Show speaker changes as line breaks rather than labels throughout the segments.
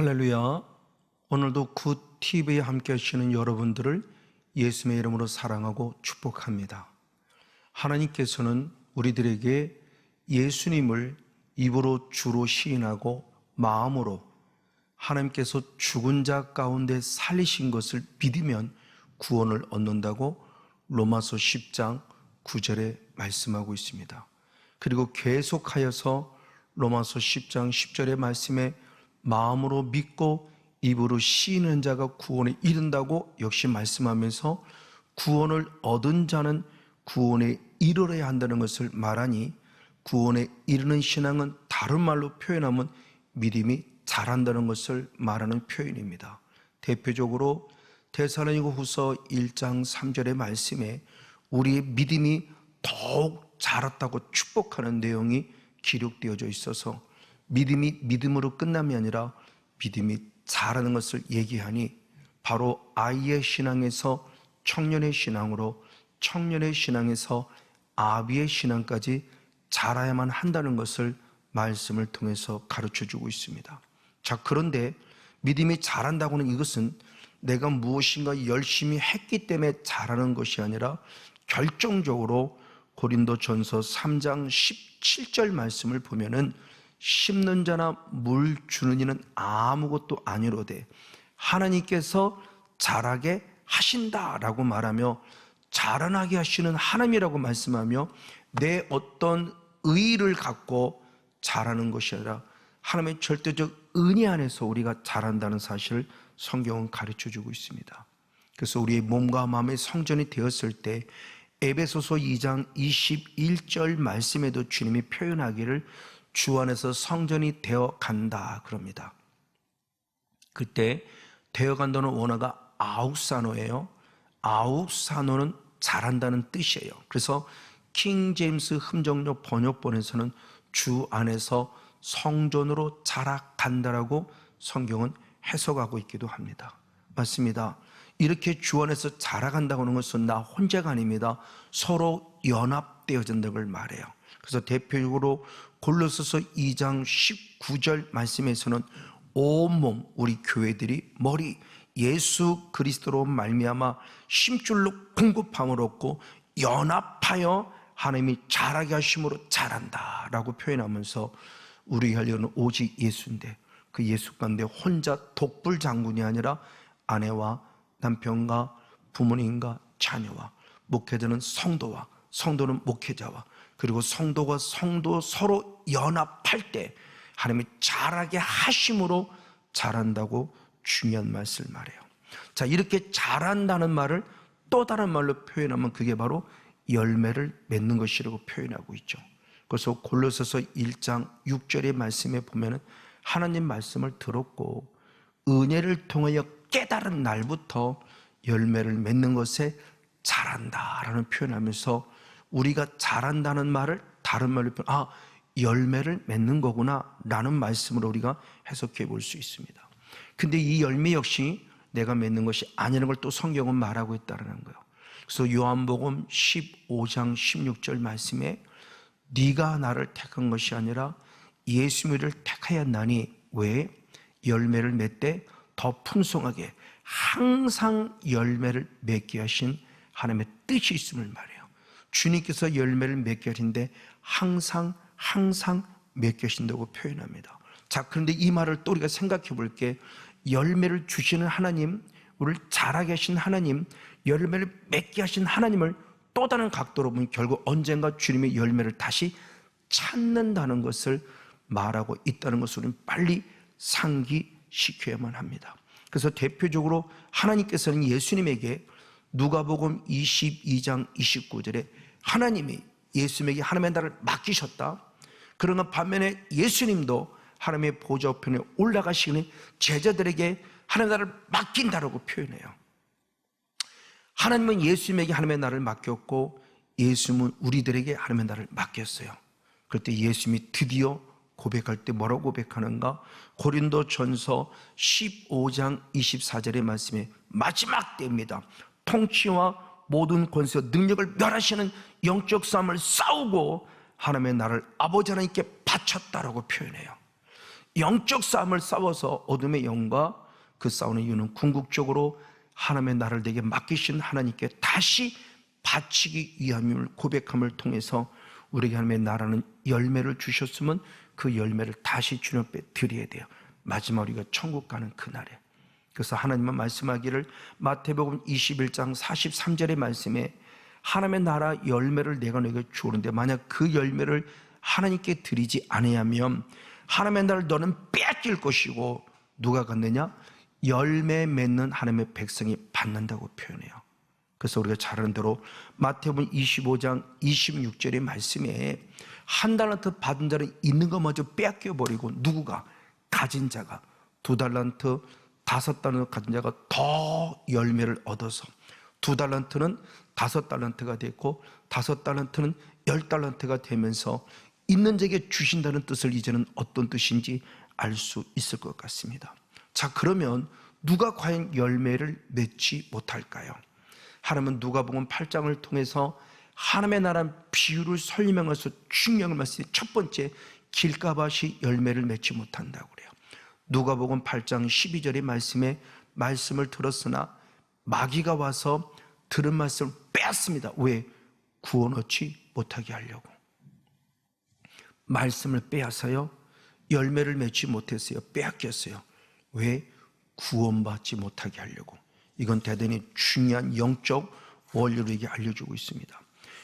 할렐루야. 오늘도 굿TV에 함께 하시는 여러분들을 예수님의 이름으로 사랑하고 축복합니다. 하나님께서는 우리들에게 예수님을 입으로 주로 시인하고 마음으로 하나님께서 죽은 자 가운데 살리신 것을 믿으면 구원을 얻는다고 로마서 10장 9절에 말씀하고 있습니다. 그리고 계속하여서 로마서 10장 10절의 말씀에 마음으로 믿고 입으로 시인하는 자가 구원에 이른다고 역시 말씀하면서 구원을 얻은 자는 구원에 이르러야 한다는 것을 말하니, 구원에 이르는 신앙은 다른 말로 표현하면 믿음이 자란다는 것을 말하는 표현입니다. 대표적으로 데살로니가후서 1장 3절의 말씀에 우리의 믿음이 더욱 자랐다고 축복하는 내용이 기록되어져 있어서 믿음이 믿음으로 끝남이 아니라 믿음이 자라는 것을 얘기하니, 바로 아이의 신앙에서 청년의 신앙으로, 청년의 신앙에서 아비의 신앙까지 자라야만 한다는 것을 말씀을 통해서 가르쳐주고 있습니다. 자, 그런데 믿음이 자란다고는 이것은 내가 무엇인가 열심히 했기 때문에 자라는 것이 아니라 결정적으로 고린도전서 3장 17절 말씀을 보면은 심는 자나 물 주는 이는 아무것도 아니로되 하나님께서 자라게 하신다라고 말하며, 자라나게 하시는 하나님이라고 말씀하며, 내 어떤 의의를 갖고 자라는 것이 아니라 하나님의 절대적 은혜 안에서 우리가 자란다는 사실을 성경은 가르쳐주고 있습니다. 그래서 우리의 몸과 마음의 성전이 되었을 때 에베소서 2장 21절 말씀에도 주님이 표현하기를 주 안에서 성전이 되어 간다 그럽니다. 그때 되어 간다는 원어가 아우사노예요. 아우사노는 자란다는 뜻이에요. 그래서 킹 제임스 흠정역 번역본에서는 주 안에서 성전으로 자라간다라고 성경은 해석하고 있기도 합니다. 맞습니다. 이렇게 주 안에서 자라간다고 하는 것은 나 혼자가 아닙니다. 서로 연합되어진다는 걸 말해요. 그래서 대표적으로 골로새서 2장 19절 말씀에서는 온몸, 우리 교회들이 머리 예수 그리스도로 말미암아 힘줄로 공급함을 얻고 연합하여 하나님이 자라게 하심으로 자란다라고 표현하면서 우리 혈육은 오직 예수인데, 그 예수 가운데 혼자 독불 장군이 아니라 아내와 남편과 부모님과 자녀와 목회자는 성도와 성도는 목회자와, 그리고 성도가 성도 서로 연합할 때 하나님이 자라게 하심으로 자란다고 중요한 말씀을 말해요. 자, 이렇게 자란다는 말을 또 다른 말로 표현하면 그게 바로 열매를 맺는 것이라고 표현하고 있죠. 그래서 골로새서 1장 6절의 말씀에 보면은 하나님 말씀을 들었고 은혜를 통하여 깨달은 날부터 열매를 맺는 것에 자란다라는 표현하면서, 우리가 자란다는 말을 다른 말로 열매를 맺는 거구나 라는 말씀으로 우리가 해석해 볼 수 있습니다. 근데 이 열매 역시 내가 맺는 것이 아니라는 걸 또 성경은 말하고 있다는 거예요. 그래서 요한복음 15장 16절 말씀에 네가 나를 택한 것이 아니라 예수님을 택하였나니, 왜? 열매를 맺되 더 풍성하게 항상 열매를 맺게 하신 하나님의 뜻이 있음을 말해요. 주님께서 열매를 맺게 하신데 항상 맺게 하신다고 표현합니다. 자, 그런데 이 말을 또 우리가 생각해 볼게. 열매를 주시는 하나님, 우리를 자라게 하신 하나님, 열매를 맺게 하신 하나님을 또 다른 각도로 보면 결국 언젠가 주님의 열매를 다시 찾는다는 것을 말하고 있다는 것을 우리는 빨리 상기시켜야만 합니다. 그래서 대표적으로 하나님께서는 예수님에게 누가복음 22장 29절에 하나님이 예수님에게 하나님의 나라를 맡기셨다. 그러나 반면에 예수님도 하나님의 보좌 우편에 올라가시니 제자들에게 하나님의 나라를 맡긴다라고 표현해요. 하나님은 예수님에게 하나님의 나라를 맡겼고 예수님은 우리들에게 하나님의 나라를 맡겼어요. 그럴 때 예수님이 드디어 고백할 때 뭐라고 고백하는가? 고린도전서 15장 24절의 말씀에 마지막 때입니다. 통치와 모든 권세와 능력을 멸하시는 영적 싸움을 싸우고 하나님의 나라를 아버지 하나님께 바쳤다라고 표현해요. 영적 싸움을 싸워서 어둠의 영과 그 싸우는 이유는 궁극적으로 하나님의 나라를 내게 맡기신 하나님께 다시 바치기 위함을 고백함을 통해서 우리에게 하나님의 나라는 열매를 주셨으면 그 열매를 다시 주님 앞에 드려야 돼요. 마지막 우리가 천국 가는 그날에. 그래서 하나님은 말씀하기를 마태복음 21장 43절의 말씀에 하나님의 나라 열매를 내가 너에게 주오는데 만약 그 열매를 하나님께 드리지 아니하면 하나님의 나라를 너는 빼앗길 것이고 누가 갖느냐? 열매 맺는 하나님의 백성이 받는다고 표현해요. 그래서 우리가 잘 아는 대로 마태복음 25장 26절의 말씀에 한 달란트 받은 자는 있는 것마저 빼앗겨버리고 누구가? 가진 자가 2달란트 5달란트 가진 자가 더 열매를 얻어서 2달란트는 5달란트가 됐고 5달란트는 10달란트가 되면서 있는 자에게 주신다는 뜻을 이제는 어떤 뜻인지 알 수 있을 것 같습니다. 자, 그러면 누가 과연 열매를 맺지 못할까요? 하나님은 누가복음 8장을 통해서 하나님의 나라 비유를 설명해서 중요한 말씀이 첫 번째 길가밭이 열매를 맺지 못한다고 그래요. 누가복음 8장 12절의 말씀에 말씀을 들었으나 마귀가 와서 들은 말씀을 빼앗습니다. 왜? 구원 얻지 못하게 하려고. 말씀을 빼앗아요. 열매를 맺지 못했어요. 빼앗겼어요. 왜? 구원받지 못하게 하려고. 이건 대단히 중요한 영적 원리를 우리에게 알려주고 있습니다.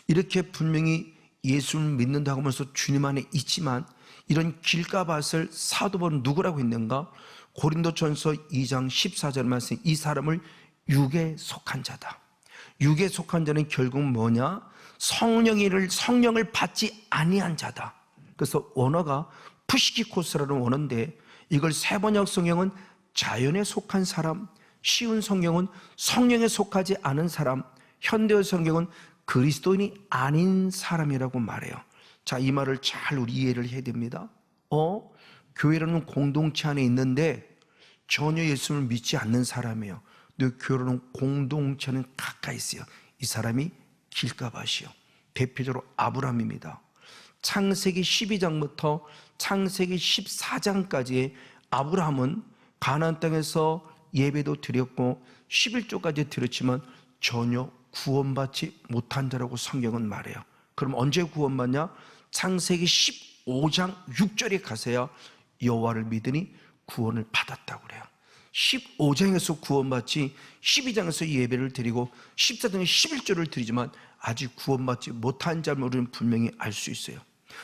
이렇게 분명히 예수를 믿는다고 하면서 주님 안에 있지만 이런 길가밭을 사도 바울은 누구라고 했는가? 고린도전서 2장 14절 말씀, 이 사람을 육에 속한 자다. 육에 속한 자는 결국 뭐냐? 성령을 받지 아니한 자다. 그래서 원어가 푸시키코스라는 원어인데 이걸 세번역 성경은 자연에 속한 사람, 쉬운 성경은 성령에 속하지 않은 사람, 현대어 성경은 그리스도인이 아닌 사람이라고 말해요. 자, 이 말을 잘 우리 이해를 해야 됩니다. 교회라는 공동체 안에 있는데 전혀 예수를 믿지 않는 사람이에요. 근데 교회라는 공동체는 가까이 있어요. 이 사람이 길가밭이요. 대표적으로 아브라함입니다. 창세기 12장부터 창세기 14장까지의 아브라함은 가나안 땅에서 예배도 드렸고 11조까지 드렸지만 전혀 구원받지 못한 자라고 성경은 말해요. 그럼 언제 구원받냐? 창세기 15장 6절에 가서야 여호와를 믿으니 구원을 받았다고 그래요. 15장에서 구원받지 12장에서 예배를 드리고 14장에 11조를 드리지만 아직 구원받지 못한 자를 우리는 분명히 알 수 있어요.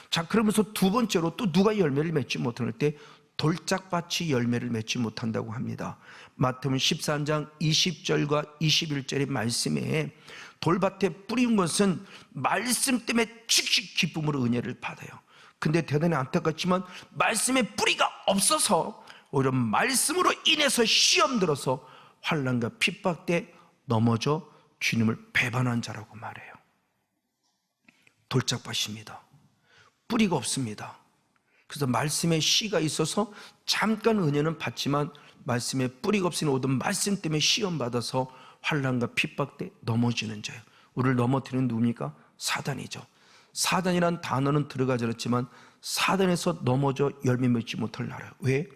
자, 그러면서 두 번째로 또 누가 열매를 맺지 못할 때 돌짝밭이 열매를 맺지 못한다고 합니다. 마태복음 13장 20절과 21절의 말씀에 돌밭에 뿌린 것은 말씀 때문에 즉시 기쁨으로 은혜를 받아요. 근데 대단히 안타깝지만 말씀에 뿌리가 없어서 오히려 말씀으로 인해서 시험 들어서 환난과 핍박 때 넘어져 주님을 배반한 자라고 말해요. 돌짝밭입니다. 뿌리가 없습니다. 그래서 말씀에 씨가 있어서 잠깐 은혜는 받지만 말씀에 뿌리가 없으니 오든 말씀 때문에 시험받아서 환난과 핍박 때 넘어지는 자예요. 우리를 넘어뜨리는 누굽니까? 사단이죠. 사단이란 단어는 들어가지 않았지만 사단에서 넘어져 열매 맺지 못할 나라. 왜?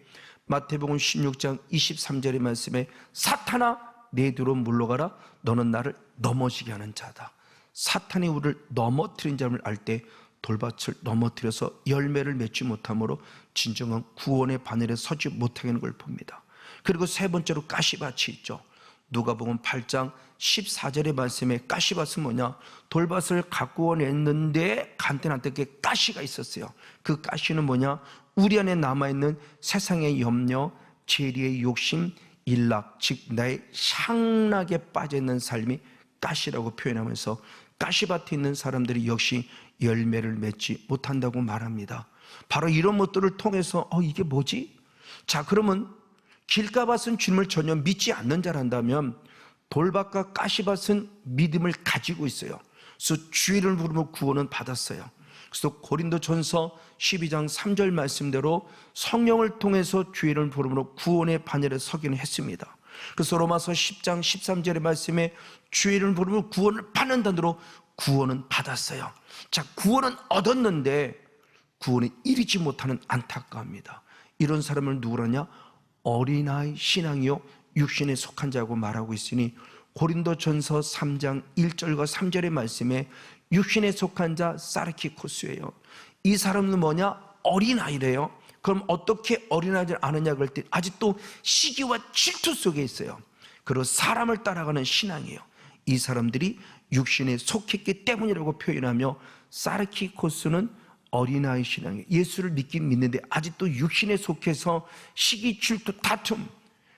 마태복음 16장 23절의 말씀에 사탄아 내 뒤로 물러가라 너는 나를 넘어지게 하는 자다. 사탄이 우리를 넘어뜨린 자를 알 때 돌밭을 넘어뜨려서 열매를 맺지 못함으로 진정한 구원의 바늘에 서지 못하게 하는 걸 봅니다. 그리고 세 번째로 가시밭이 있죠. 누가복음 8장 14절의 말씀에 가시밭은 뭐냐? 돌밭을 가꾸어 냈는데 간단한데 가시가 있었어요. 그 가시는 뭐냐? 우리 안에 남아있는 세상의 염려, 재리의 욕심, 일락, 즉 나의 향락에 빠져있는 삶이 가시라고 표현하면서 가시밭에 있는 사람들이 역시 열매를 맺지 못한다고 말합니다. 바로 이런 것들을 통해서 이게 뭐지? 자, 그러면 길가밭은 주님을 전혀 믿지 않는 자란다면 돌밭과 가시밭은 믿음을 가지고 있어요. 그래서 주의를 부르며 구원은 받았어요. 그래서 고린도전서 12장 3절 말씀대로 성령을 통해서 주의를 부르므로 구원의 반열에 서기는 했습니다. 그래서 로마서 10장 13절의 말씀에 주의를 부르며 구원을 받는다로 구원은 받았어요. 자, 구원은 얻었는데 구원에 이르지 못하는 안타까움입니다. 이런 사람을 누구라냐? 어린아이 신앙이요 육신에 속한 자고 말하고 있으니, 고린도전서 3장 1절과 3절의 말씀에 육신에 속한 자 사르키코스예요. 이 사람은 뭐냐? 어린아이래요. 그럼 어떻게 어린아이를 아느냐 그럴 때 아직도 시기와 질투 속에 있어요. 그리고 사람을 따라가는 신앙이에요. 이 사람들이 육신에 속했기 때문이라고 표현하며, 사르키코스는 어린아이 신앙이에요. 예수를 믿는데 아직도 육신에 속해서 시기, 질투, 다툼,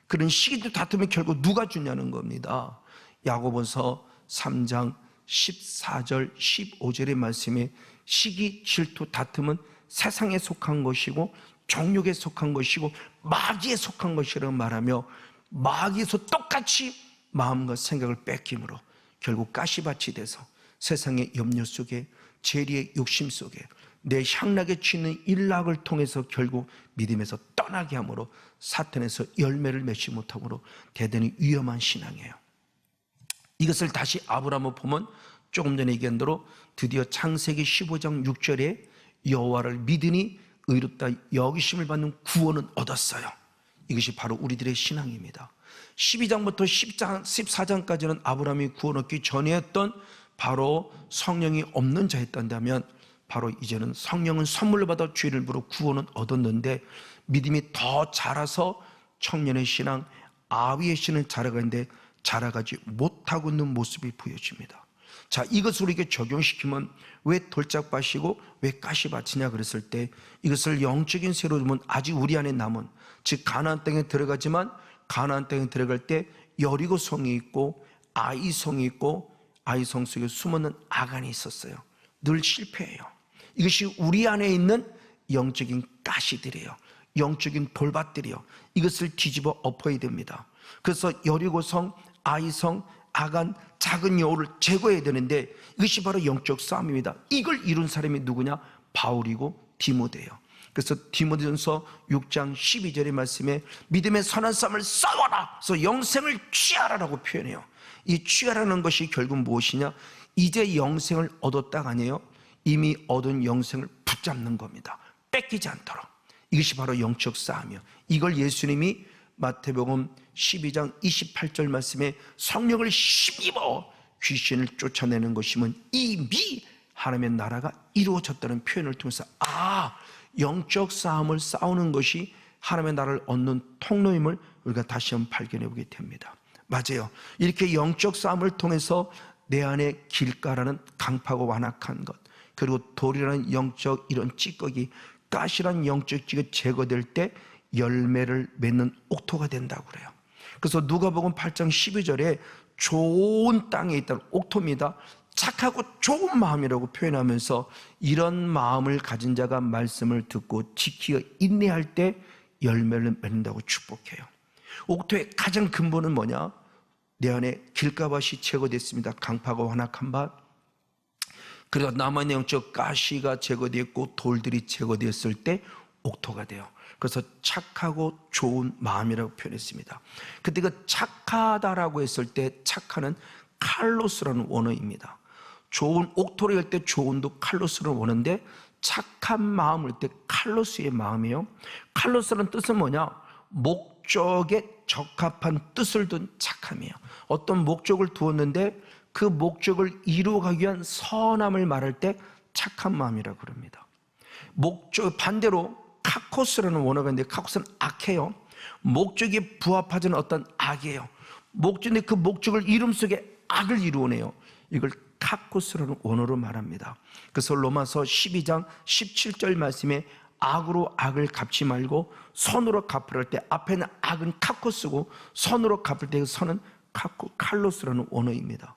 그런 시기도 다툼이 결국 누가 주냐는 겁니다. 야고보서 3장 14절 15절의 말씀에 시기, 질투, 다툼은 세상에 속한 것이고 정욕에 속한 것이고 마귀에 속한 것이라고 말하며, 마귀에서 똑같이 마음과 생각을 뺏김으로 결국 가시밭이 돼서 세상의 염려 속에, 재리의 욕심 속에, 내 향락에 치는 일락을 통해서 결국 믿음에서 떠나게 함으로 사탄에서 열매를 맺지 못함으로 대단히 위험한 신앙이에요. 이것을 다시 아브라함을 보면 조금 전에 얘기한 대로 드디어 창세기 15장 6절에 여호와를 믿으니 의롭다 여기심을 받는 구원은 얻었어요. 이것이 바로 우리들의 신앙입니다. 12장부터 14장까지는 아브라함이 구원 얻기 전에 했던 바로 성령이 없는 자였다면, 바로 이제는 성령은 선물로 받아 죄를 물어 구원은 얻었는데, 믿음이 더 자라서 청년의 신앙, 아위의 신을 자라가는데 자라가지 못하고 있는 모습이 보여집니다. 자, 이것을 우리에게 적용시키면 왜 돌짝밭이고 왜 가시밭이냐 그랬을 때, 이것을 영적인 세로 보면 아직 우리 안에 남은, 즉 가나안 땅에 들어가지만 가나안 땅에 들어갈 때 여리고성이 있고 아이성이 있고, 아이성 속에 숨어있는 아간이 있었어요. 늘 실패해요. 이것이 우리 안에 있는 영적인 가시들이에요. 영적인 돌밭들이요. 이것을 뒤집어 엎어야 됩니다. 그래서 여리고성, 아이성, 아간, 작은 여우를 제거해야 되는데, 이것이 바로 영적 싸움입니다. 이걸 이룬 사람이 누구냐? 바울이고 디모데예요. 그래서 디모데전서 6장 12절의 말씀에 믿음의 선한 싸움을 싸워라, 그래서 영생을 취하라라고 표현해요. 이 취하라는 것이 결국 무엇이냐? 이제 영생을 얻었다가 아니에요. 이미 얻은 영생을 붙잡는 겁니다. 뺏기지 않도록. 이것이 바로 영적 싸움이에요. 이걸 예수님이 마태복음 12장 28절 말씀에 성령을 힘입어 귀신을 쫓아내는 것이면 이미 하나님의 나라가 이루어졌다는 표현을 통해서, 영적 싸움을 싸우는 것이 하나님의 나라를 얻는 통로임을 우리가 다시 한번 발견해 보게 됩니다. 맞아요. 이렇게 영적 싸움을 통해서 내 안에 길가라는 강파고 완악한 것, 그리고 돌이라는 영적 이런 찌꺼기, 가시라는 영적 찌꺼기 제거될 때 열매를 맺는 옥토가 된다고 그래요. 그래서 누가복음 8장 12절에 좋은 땅에 있다는 옥토입니다. 착하고 좋은 마음이라고 표현하면서, 이런 마음을 가진 자가 말씀을 듣고 지키어 인내할 때 열매를 맺는다고 축복해요. 옥토의 가장 근본은 뭐냐? 내 안에 길가밭이 제거됐습니다. 강파가 완악한 밭, 그리고 남한의 영적 가시가 제거되었고 돌들이 제거되었을 때 옥토가 돼요. 그래서 착하고 좋은 마음이라고 표현했습니다. 그때 그 착하다라고 했을 때 착하는 칼로스라는 원어입니다. 좋은 옥토를 할 때 좋은도 칼로스라는 원어인데, 착한 마음을 때 칼로스의 마음이에요. 칼로스라는 뜻은 뭐냐? 목적에 적합한 뜻을 둔 착함이에요. 어떤 목적을 두었는데 그 목적을 이루어가기 위한 선함을 말할 때 착한 마음이라고 그럽니다. 목적 반대로 카코스라는 원어가 있는데, 카코스는 악해요. 목적에 부합하지 않은 어떤 악이에요. 목적인데 그 목적을 이름 속에 악을 이루어내요. 이걸 카코스라는 원어로 말합니다. 그래서 로마서 12장 17절 말씀에 악으로 악을 갚지 말고 선으로 갚으라 할 때 앞에는 악은 카코스고 선으로 갚을 때 그 선은 칼로스라는 원어입니다.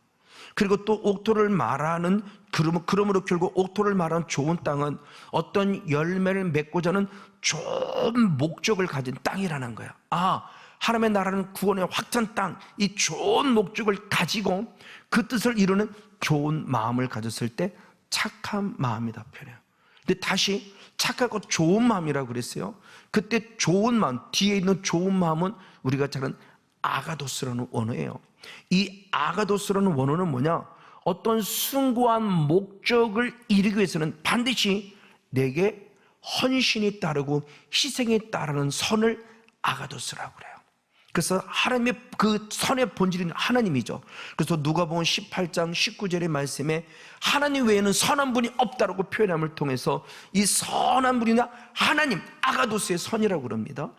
그리고 또 옥토를 말하는, 그러므로 결국 옥토를 말하는 좋은 땅은 어떤 열매를 맺고자 하는 좋은 목적을 가진 땅이라는 거야. 하나님의 나라는 구원의 확장 땅, 이 좋은 목적을 가지고 그 뜻을 이루는 좋은 마음을 가졌을 때 착한 마음이다 표현해요. 근데 다시 착하고 좋은 마음이라고 그랬어요. 그때 좋은 마음, 뒤에 있는 좋은 마음은 우리가 잘 아는 아가도스라는 원어예요. 이 아가도스라는 원어는 뭐냐? 어떤 숭고한 목적을 이루기 위해서는 반드시 내게 헌신이 따르고 희생이 따르는 선을 아가도스라고 그래요. 그래서 하나님의 그 선의 본질은 하나님이죠. 그래서 누가복음 18장 19절의 말씀에 하나님 외에는 선한 분이 없다라고 표현함을 통해서 이 선한 분이나 하나님, 아가도스의 선이라고 그럽니다.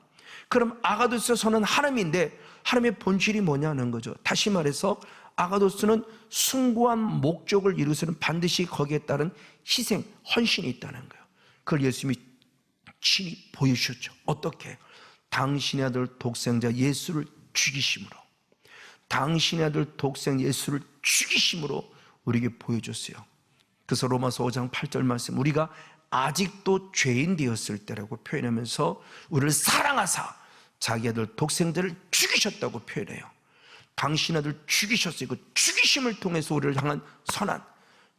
그럼 아가도스의 선은 하나님인데 하나님의 본질이 뭐냐는 거죠. 다시 말해서 아가도스는 숭고한 목적을 이루서는 반드시 거기에 따른 희생, 헌신이 있다는 거예요. 그걸 예수님이 친히 보여주셨죠. 어떻게? 당신의 아들 독생자 예수를 죽이심으로, 당신의 아들 독생 예수를 죽이심으로 우리에게 보여줬어요. 그래서 로마서 5장 8절 말씀, 우리가 아직도 죄인 되었을 때라고 표현하면서 우리를 사랑하사 자기 아들 독생자를 죽이셨다고 표현해요. 당신의 아들 죽이셨어요. 그 죽이심을 통해서 우리를 향한 선한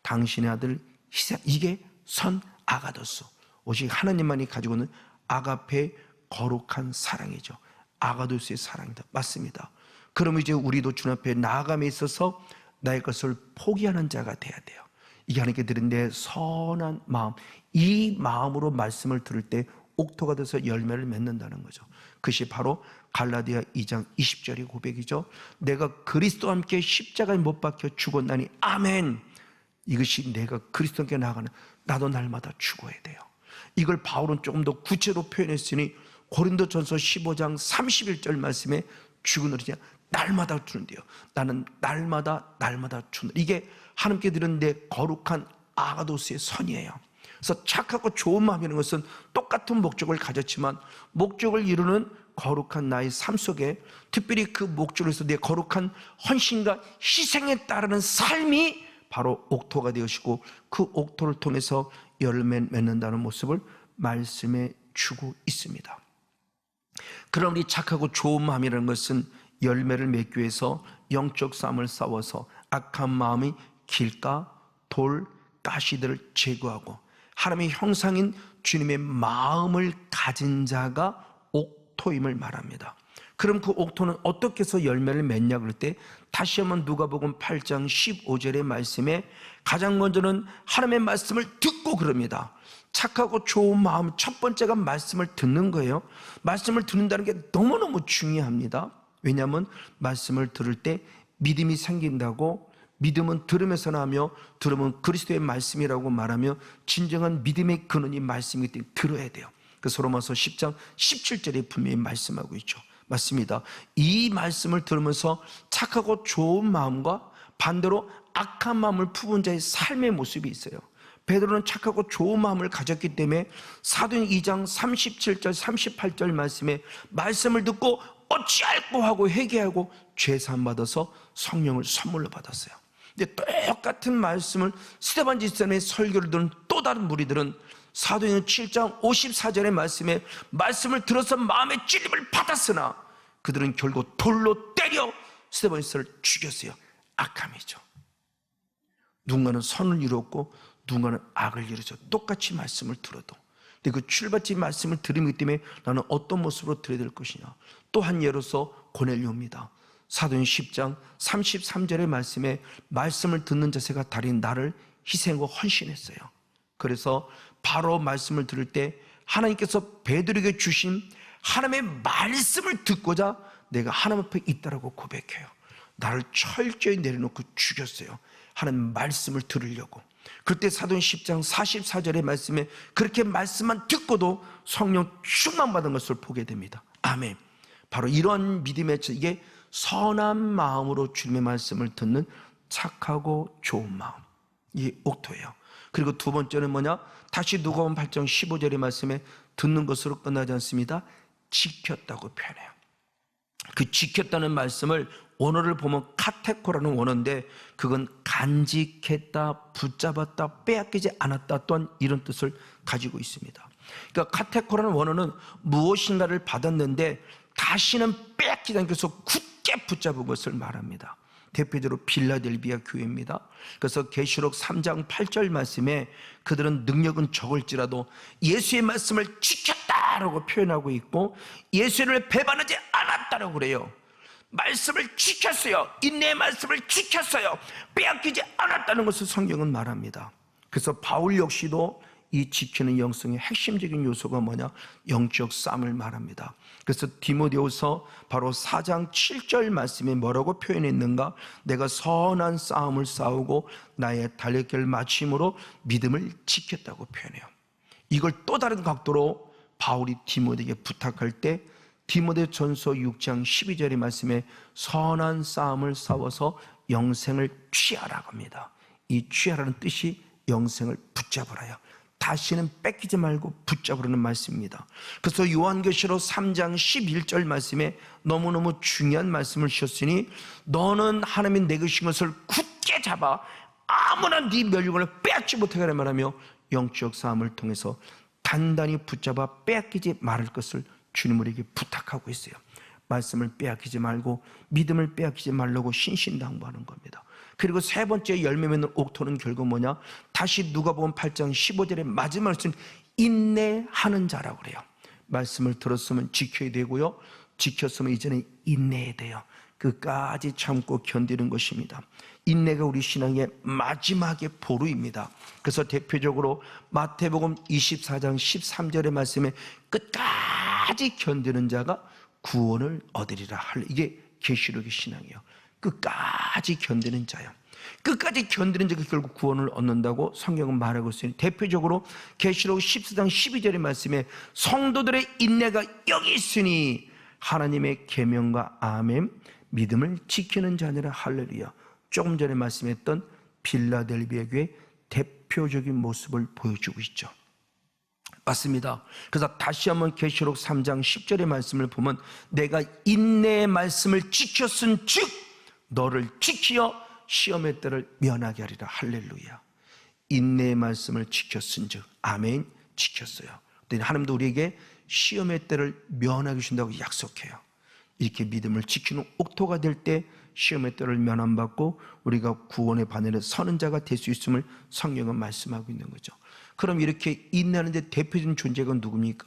당신의 아들 희생, 이게 선 아가도스, 오직 하나님만이 가지고 있는 아가페 거룩한 사랑이죠. 아가도스의 사랑이다. 맞습니다. 그럼 이제 우리도 주님 앞에 나아감에 있어서 나의 것을 포기하는 자가 돼야 돼요. 이게 하나님께 드린 내 선한 마음, 이 마음으로 말씀을 들을 때 옥토가 돼서 열매를 맺는다는 거죠. 그것이 바로 갈라디아 2장 20절의 고백이죠. 내가 그리스도와 함께 십자가에 못 박혀 죽었나니 아멘. 이것이 내가 그리스도와 함께 나아가는, 나도 날마다 죽어야 돼요. 이걸 바울은 조금 더 구체로 표현했으니 고린도전서 15장 31절 말씀에 죽은 어리냐 날마다 죽는데요. 나는 날마다 죽는, 이게 하나님께 드린 내 거룩한 아가도스의 선이에요. 그래서 착하고 좋은 마음이라는 것은 똑같은 목적을 가졌지만 목적을 이루는 거룩한 나의 삶 속에 특별히 그 목적을 위해서 내 거룩한 헌신과 희생에 따르는 삶이 바로 옥토가 되어지고 그 옥토를 통해서 열매 맺는다는 모습을 말씀해 주고 있습니다. 그럼 우리 착하고 좋은 마음이라는 것은 열매를 맺기 위해서 영적 싸움을 싸워서 악한 마음이 길가, 돌, 가시들을 제거하고 하나님의 형상인 주님의 마음을 가진 자가 옥토임을 말합니다. 그럼 그 옥토는 어떻게 해서 열매를 맺냐 그럴 때 다시 한번 누가복음 8장 15절의 말씀에 가장 먼저는 하나님의 말씀을 듣고 그럽니다. 착하고 좋은 마음 첫 번째가 말씀을 듣는 거예요. 말씀을 듣는다는 게 너무너무 중요합니다. 왜냐하면 말씀을 들을 때 믿음이 생긴다고, 믿음은 들으면서 나며 들으면 그리스도의 말씀이라고 말하며 진정한 믿음의 근원이 말씀이기 때문에 들어야 돼요. 그래서 로마서 10장 17절에 분명히 말씀하고 있죠. 맞습니다. 이 말씀을 들으면서 착하고 좋은 마음과 반대로 악한 마음을 품은 자의 삶의 모습이 있어요. 베드로는 착하고 좋은 마음을 가졌기 때문에 사도행 2장 37절 38절 말씀에 말씀을 듣고 어찌할꼬 하고 회개하고 죄사함 받아서 성령을 선물로 받았어요. 근데 똑같은 말씀을 스데반 집사님의 설교를 듣는 또 다른 무리들은 사도행 7장 54절의 말씀에 말씀을 들어서 마음의 찔림을 받았으나 그들은 결국 돌로 때려 스데반 집사를 죽였어요. 악함이죠. 누군가는 선을 이뤘고 누군가는 악을 이루죠. 똑같이 말씀을 들어도. 근데 그 출발점 말씀을 들으기 때문에 나는 어떤 모습으로 들어야 될 것이냐. 또 한 예로서 고넬료입니다. 사도행 10장 33절의 말씀에 말씀을 듣는 자세가 달인 나를 희생하고 헌신했어요. 그래서 바로 말씀을 들을 때 하나님께서 베드로에게 주신 하나님의 말씀을 듣고자 내가 하나님 앞에 있다라고 고백해요. 나를 철저히 내려놓고 죽였어요. 하나님 말씀을 들으려고. 그때 사도행 10장 44절의 말씀에 그렇게 말씀만 듣고도 성령 충만받은 것을 보게 됩니다. 아멘. 바로 이런 믿음의 이게 선한 마음으로 주님의 말씀을 듣는 착하고 좋은 마음, 이게 옥토예요. 그리고 두 번째는 뭐냐? 다시 누가복음 8장 15절의 말씀에 듣는 것으로 끝나지 않습니다. 지켰다고 표현해요. 그 지켰다는 말씀을 원어를 보면 카테코라는 원어인데 그건 간직했다, 붙잡았다, 빼앗기지 않았다 또한 이런 뜻을 가지고 있습니다. 그러니까 카테코라는 원어는 무엇인가를 받았는데 다시는 빼앗기지 않기 위해서 굳게 붙잡은 것을 말합니다. 대표적으로 빌라델비아 교회입니다. 그래서 계시록 3장 8절 말씀에 그들은 능력은 적을지라도 예수의 말씀을 지켰다라고 표현하고 있고 예수를 배반하지 않았다라고 그래요. 말씀을 지켰어요. 인내의 말씀을 지켰어요. 빼앗기지 않았다는 것을 성경은 말합니다. 그래서 바울 역시도 이 지키는 영성의 핵심적인 요소가 뭐냐? 영적 싸움을 말합니다. 그래서 디모데후서 바로 4장 7절 말씀에 뭐라고 표현했는가? 내가 선한 싸움을 싸우고 나의 달려길 마침으로 믿음을 지켰다고 표현해요. 이걸 또 다른 각도로 바울이 디모데에게 부탁할 때 디모데전서 6장 12절의 말씀에 선한 싸움을 싸워서 영생을 취하라고 합니다. 이 취하라는 뜻이 영생을 붙잡으라요. 다시는 뺏기지 말고 붙잡으라는 말씀입니다. 그래서 요한계시록 3장 11절 말씀에 너무너무 중요한 말씀을 주셨으니 너는 하나님이 내게 주신 것을 굳게 잡아 아무나 네 멸류관을 빼앗지 못하게 하라 말하며 영적 싸움을 통해서 단단히 붙잡아 빼앗기지 말을 것을 주님 우리에게 부탁하고 있어요. 말씀을 빼앗기지 말고 믿음을 빼앗기지 말라고 신신당부하는 겁니다. 그리고 세 번째 열매 맺는 옥토는 결국 뭐냐? 다시 누가복음 8장 15절의 마지막 말씀, 인내하는 자라고 그래요. 말씀을 들었으면 지켜야 되고요, 지켰으면 이제는 인내해야 돼요. 끝까지 참고 견디는 것입니다. 인내가 우리 신앙의 마지막의 보루입니다. 그래서 대표적으로 마태복음 24장 13절의 말씀에 끝까지 견디는 자가 구원을 얻으리라. 이게 계시록의 신앙이에요. 끝까지 견디는 자요. 끝까지 견디는 자가 결국 구원을 얻는다고 성경은 말하고 있으니, 대표적으로 계시록 14장 12절의 말씀에 성도들의 인내가 여기 있으니 하나님의 계명과 아멘 믿음을 지키는 자니라. 할렐루야. 조금 전에 말씀했던 빌라델비아 교회의 대표적인 모습을 보여주고 있죠. 맞습니다. 그래서 다시 한번 계시록 3장 10절의 말씀을 보면 내가 인내의 말씀을 지켰은 즉 너를 지키어 시험의 때를 면하게 하리라. 할렐루야. 인내의 말씀을 지켰은 즉 아멘, 지켰어요. 하나님도 우리에게 시험의 때를 면하게 주신다고 약속해요. 이렇게 믿음을 지키는 옥토가 될 때 시험의 때를 면함받고 우리가 구원의 바늘에 서는 자가 될 수 있음을 성경은 말씀하고 있는 거죠. 그럼 이렇게 인내하는 데 대표적인 존재가 누굽니까?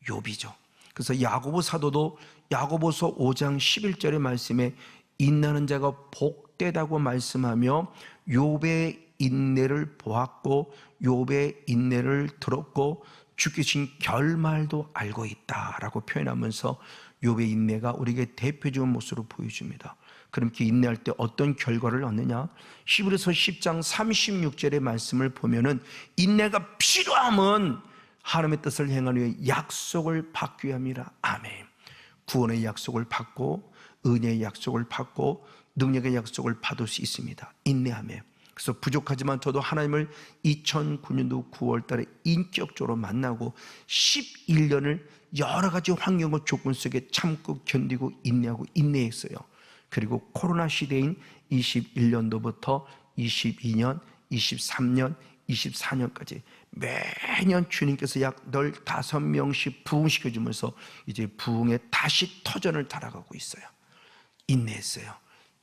욥이죠. 그래서 야고보 사도도 야고보서 5장 11절의 말씀에 인내하는 자가 복되다고 말씀하며 욥의 인내를 보았고 욥의 인내를 들었고 주께 주신 결말도 알고 있다라고 표현하면서 욥의 인내가 우리에게 대표적인 모습으로 보여줍니다. 그럼 이렇게 인내할 때 어떤 결과를 얻느냐? 히브리서 10장 36절의 말씀을 보면은 인내가 필요함은 하나님의 뜻을 행하는 위해 약속을 받기 위함이라. 아멘. 구원의 약속을 받고 은혜의 약속을 받고 능력의 약속을 받을 수 있습니다. 인내하며. 그래서 부족하지만 저도 하나님을 2009년도 9월 달에 인격적으로 만나고 11년을 여러 가지 환경과 조건 속에 참고 견디고 인내하고 인내했어요. 그리고 코로나 시대인 21년도부터 22년, 23년, 24년까지 매년 주님께서 약 15명씩 부흥시켜주면서 이제 부흥의 다시 터전을 달아가고 있어요. 인내했어요.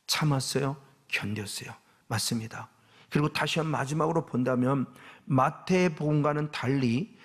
참았어요. 견뎠어요. 맞습니다. 그리고 다시 한 마지막으로 본다면 마태복음과는 달리,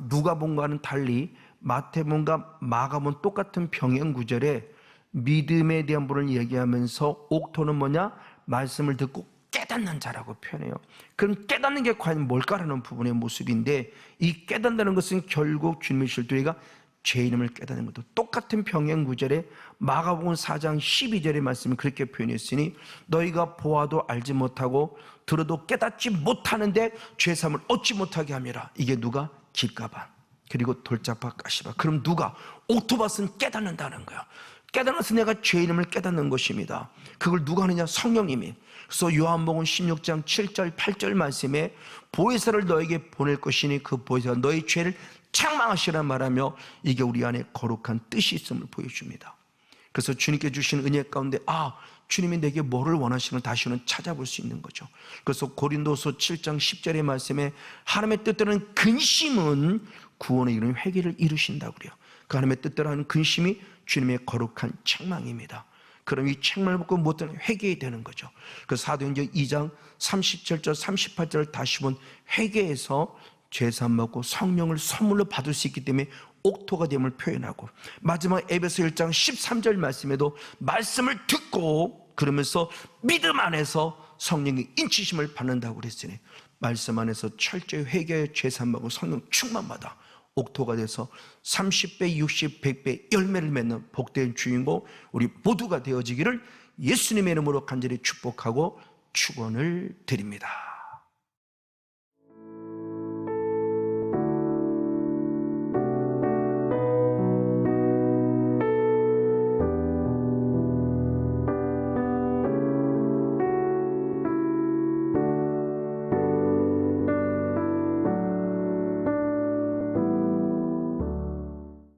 누가복음과는 달리 마태복음과 마가복음 똑같은 병행 구절에 믿음에 대한 분을 얘기하면서 옥토는 뭐냐? 말씀을 듣고 깨닫는 자라고 표현해요. 그럼 깨닫는 게 과연 뭘까라는 부분의 모습인데, 이 깨닫는다는 것은 결국 주님의 실도리가 죄 이름을 깨닫는 것도 똑같은 병행 구절에 마가복음 4장 12절의 말씀을 그렇게 표현했으니 너희가 보아도 알지 못하고 들어도 깨닫지 못하는데 죄사함을 얻지 못하게 함이라. 이게 누가? 길가반 그리고 돌짝밭 가시밭. 그럼 누가? 옥토밭은 깨닫는다는 거야. 깨달아서 내가 죄 이름을 깨닫는 것입니다. 그걸 누가 하느냐? 성령님이. 그래서 요한복음 16장 7절 8절 말씀에 보혜사를 너에게 보낼 것이니 그 보혜사가 너의 죄를 책망하시라 말하며 이게 우리 안에 거룩한 뜻이 있음을 보여줍니다. 그래서 주님께 주신 은혜 가운데 주님이 내게 뭐를 원하시는 다시는 찾아볼 수 있는 거죠. 그래서 고린도서 7장 10절의 말씀에 하나님의 뜻대로는 근심은 구원에 이르는 회개를 이루신다고 그래요. 그 하나님의 뜻대로 하는 근심이 주님의 거룩한 책망입니다. 그럼 이 책망을 받고 못하는 회개해야 되는 거죠. 그 사도행전 2장 37절 38절을 다시 본 회개해서 죄사함 받고 성령을 선물로 받을 수 있기 때문에 옥토가 됨을 표현하고, 마지막 에베소 1장 13절 말씀에도 말씀을 듣고 그러면서 믿음 안에서 성령의 인치심을 받는다고 그랬으니 말씀 안에서 철저히 회개의 죄사함하고 성령 충만받아 옥토가 돼서 30배, 60, 100배 열매를 맺는 복된 주인공 우리 모두가 되어지기를 예수님의 이름으로 간절히 축복하고 축원을 드립니다.